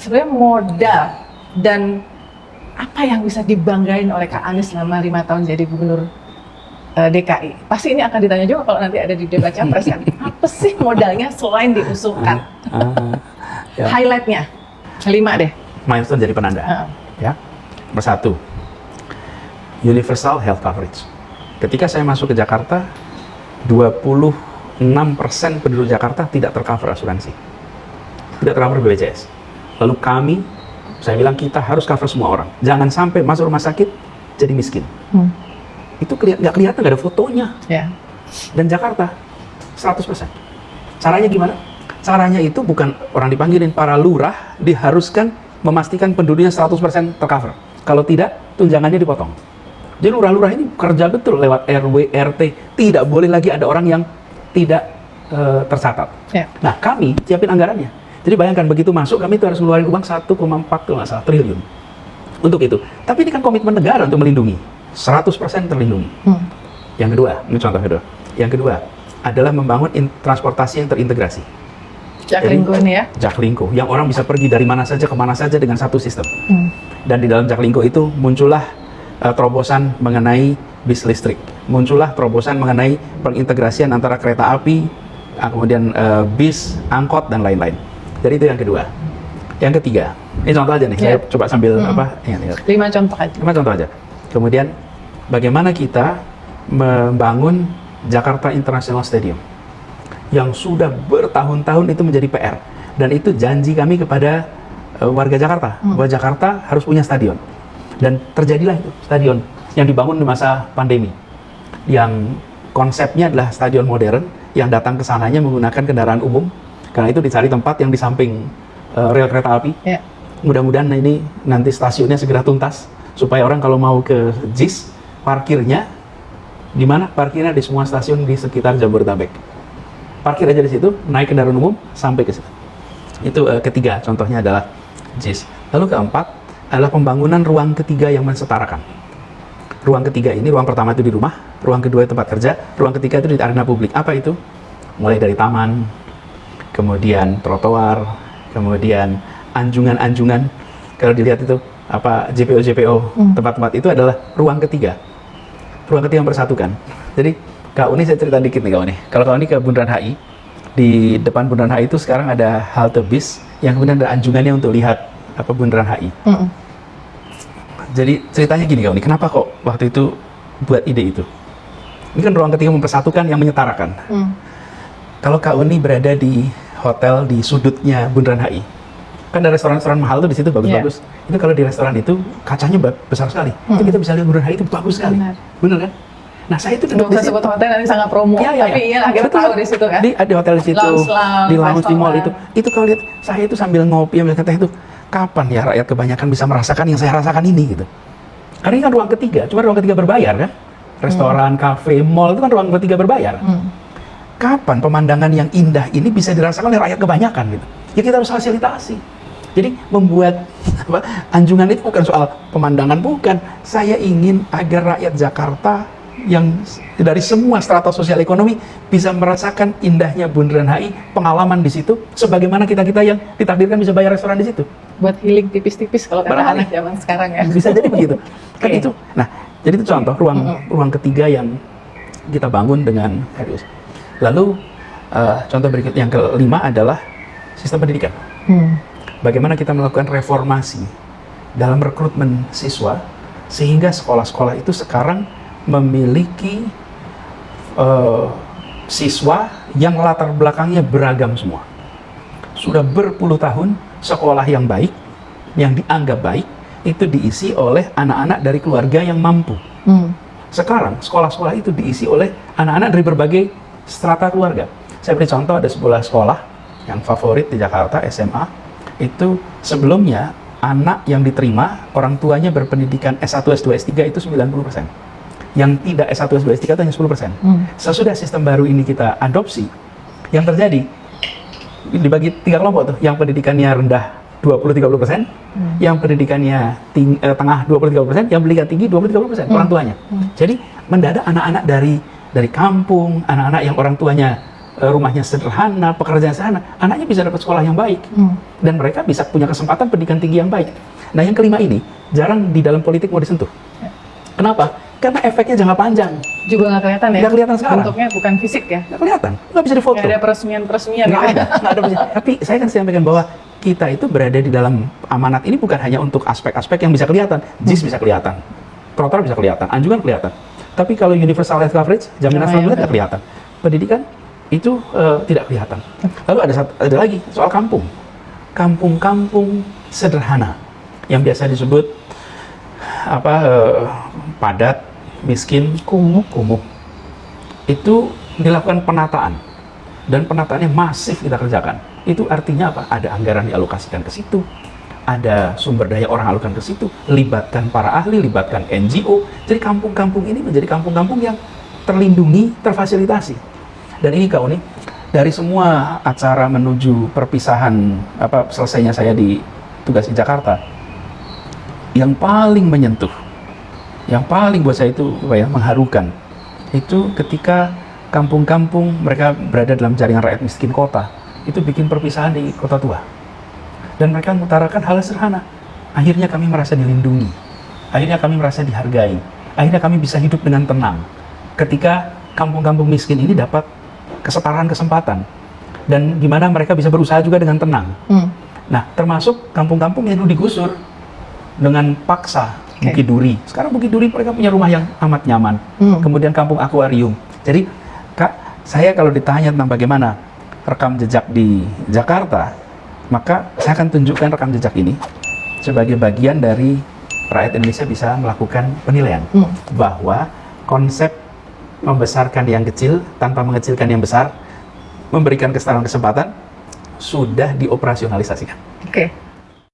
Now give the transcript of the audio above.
sebenarnya modal dan apa yang bisa dibanggain oleh Kak Anies selama 5 tahun jadi gubernur DKI? Pasti ini akan ditanya juga kalau nanti ada di debat capres kan. Apa sih modalnya selain diusulkan? Ya. Highlightnya 5 deh. Milestone jadi penanda. Ya. Bersatu, universal health coverage. Ketika saya masuk ke Jakarta, 26% penduduk Jakarta tidak tercover asuransi, tidak tercover BPJS. Lalu kami, saya bilang kita harus cover semua orang. Jangan sampai masuk rumah sakit jadi miskin. Itu nggak kelihatan, nggak ada fotonya. Ya. Dan Jakarta 100%. Caranya gimana? Caranya itu bukan orang dipanggilin, para lurah diharuskan memastikan penduduknya 100% tercover. Kalau tidak, tunjangannya dipotong. Jadi lurah-lurah ini kerja betul lewat RW, RT. Tidak boleh lagi ada orang yang tidak tercatat. Ya. Nah, kami siapin anggarannya. Jadi bayangkan begitu masuk, kami itu harus ngeluarin uang 1,4 triliun untuk itu. Tapi ini kan komitmen negara untuk melindungi. 100% terlindungi. Yang kedua, ini contoh kedua. Yang kedua adalah membangun transportasi yang terintegrasi. Jaklingko ini ya? Jaklingko, yang orang bisa pergi dari mana saja ke mana saja dengan satu sistem. Dan di dalam Jaklingko itu muncullah terobosan mengenai bis listrik. Muncullah terobosan mengenai pengintegrasian antara kereta api, kemudian bis, angkot, dan lain-lain. Jadi itu yang kedua. Yang ketiga, ini contoh aja nih, saya coba sambil ingat. 5 contoh aja. 5 contoh aja. Kemudian, bagaimana kita membangun Jakarta International Stadium yang sudah bertahun-tahun itu menjadi PR. Dan itu janji kami kepada warga Jakarta, bahwa Jakarta harus punya stadion. Dan terjadilah itu, stadion yang dibangun di masa pandemi. Yang konsepnya adalah stadion modern, yang datang ke sananya menggunakan kendaraan umum, karena itu dicari tempat yang di samping rel kereta api. Ya. Mudah-mudahan ini nanti stasiunnya segera tuntas, supaya orang kalau mau ke JIS, parkirnya di mana? Parkirnya di semua stasiun di sekitar Jabodetabek. Parkir aja di situ, naik kendaraan umum sampai ke situ. Itu ketiga, contohnya adalah JIS. Lalu keempat adalah pembangunan ruang ketiga yang mensetarakan. Ruang ketiga ini, ruang pertama itu di rumah, ruang kedua itu tempat kerja, ruang ketiga itu di arena publik. Apa itu? Mulai dari taman, kemudian trotoar, kemudian anjungan-anjungan. Kalau dilihat itu apa JPO, tempat-tempat itu adalah ruang ketiga. Ruang ketiga yang bersatukan. Jadi Kak Uni, saya cerita dikit nih Kak Uni. Kalau Kak Uni ke Bundaran HI, di depan Bundaran HI itu sekarang ada halte bis yang kemudian ada anjungannya untuk lihat apa Bundaran HI. Jadi ceritanya gini Kak Uni, kenapa kok waktu itu buat ide itu? Ini kan ruang ketiga mempersatukan yang menyetarakan. Kalau Kak Uni berada di hotel di sudutnya Bundaran HI, kan ada restoran-restoran mahal tuh di situ bagus-bagus. Itu kalau di restoran itu kacanya besar sekali. Itu kita bisa lihat Bundaran HI itu bagus sekali. Benar kan? Nah, saya itu duduk di situ. Sebut hotel nanti sangat promo, tapi iya akhirnya tahu di situ kan. Di hotel di situ, di lounge di mall itu. Itu kalau lihat saya itu sambil ngopi ambil teh itu, kapan ya rakyat kebanyakan bisa merasakan yang saya rasakan ini gitu. Karena ini kan ruang ketiga, cuma ruang ketiga berbayar kan. Restoran, kafe, mall itu kan ruang ketiga berbayar. Kapan pemandangan yang indah ini bisa dirasakan oleh rakyat kebanyakan gitu. Ya kita harus fasilitasi. Jadi membuat anjungan itu bukan soal pemandangan, bukan. Saya ingin agar rakyat Jakarta yang dari semua strata sosial ekonomi bisa merasakan indahnya Bundaran HI, pengalaman di situ, sebagaimana kita-kita yang ditakdirkan bisa bayar restoran di situ. Buat healing tipis-tipis kalau kata anak zaman sekarang ya. Bisa jadi begitu. Kan itu. Nah, jadi itu contoh ruang ketiga yang kita bangun dengan serius. Lalu contoh berikut yang kelima adalah sistem pendidikan. Bagaimana kita melakukan reformasi dalam rekrutmen siswa sehingga sekolah-sekolah itu sekarang memiliki siswa yang latar belakangnya beragam semua. Sudah berpuluh tahun sekolah yang baik, yang dianggap baik, itu diisi oleh anak-anak dari keluarga yang mampu. Sekarang sekolah-sekolah itu diisi oleh anak-anak dari berbagai strata keluarga. Saya beri contoh, ada sebuah sekolah yang favorit di Jakarta, SMA, itu sebelumnya anak yang diterima orang tuanya berpendidikan S1, S2, S3 itu 90%. Yang tidak S1, S2, S3 itu hanya 10%. Sesudah sistem baru ini kita adopsi, yang terjadi dibagi 3 kelompok tuh, yang pendidikannya rendah 20-30%, yang pendidikannya tengah 20-30%, yang pendidikan tinggi 20-30% orang tuanya. Jadi mendadak anak-anak dari kampung, anak-anak yang orang tuanya rumahnya sederhana, pekerjaan sederhana, anaknya bisa dapat sekolah yang baik. Dan mereka bisa punya kesempatan pendidikan tinggi yang baik. Nah, yang kelima ini jarang di dalam politik mau disentuh. Kenapa? Karena efeknya jangka panjang. Juga nggak kelihatan ya? Nggak kelihatan sekarang. Bentuknya bukan fisik ya? Nggak kelihatan, nggak bisa difoto. Nggak ada peresmian-peresmian Nggak gitu. ada, nggak ada. Tapi saya kan sampaikan bahwa kita itu berada di dalam amanat ini bukan hanya untuk aspek-aspek yang bisa kelihatan. JIS bisa kelihatan, trotoar bisa kelihatan, anjungan kelihatan. Tapi kalau universal health coverage, jaminan selamat tidak kelihatan. Pendidikan itu tidak kelihatan. Lalu ada lagi soal kampung. Kampung-kampung sederhana yang biasa disebut padat, miskin, kumuh. Itu dilakukan penataan dan penataannya masif kita kerjakan. Itu artinya apa? Ada anggaran dialokasikan ke situ, ada sumber daya orang alokasikan ke situ, libatkan para ahli, libatkan NGO. Jadi kampung-kampung ini menjadi kampung-kampung yang terlindungi, terfasilitasi. Dan ini Kak Uni, dari semua acara menuju perpisahan selesainya saya di tugas di Jakarta, yang paling menyentuh, yang paling buat saya itu mengharukan, itu ketika kampung-kampung mereka berada dalam jaringan rakyat miskin kota, itu bikin perpisahan di kota tua. Dan mereka mengutarakan hal sederhana. Akhirnya kami merasa dilindungi. Akhirnya kami merasa dihargai. Akhirnya kami bisa hidup dengan tenang. Ketika kampung-kampung miskin ini dapat kesetaraan kesempatan. Dan gimana mereka bisa berusaha juga dengan tenang. Nah, termasuk kampung-kampung yang dulu digusur dengan paksa. Bukit Duri. Sekarang Bukit Duri mereka punya rumah yang amat nyaman. Kemudian kampung akuarium. Jadi, Kak, saya kalau ditanya tentang bagaimana rekam jejak di Jakarta, maka saya akan tunjukkan rekam jejak ini sebagai bagian dari rakyat Indonesia bisa melakukan penilaian bahwa konsep membesarkan yang kecil tanpa mengecilkan yang besar, memberikan kesetaraan kesempatan, sudah dioperasionalisasikan. Oke.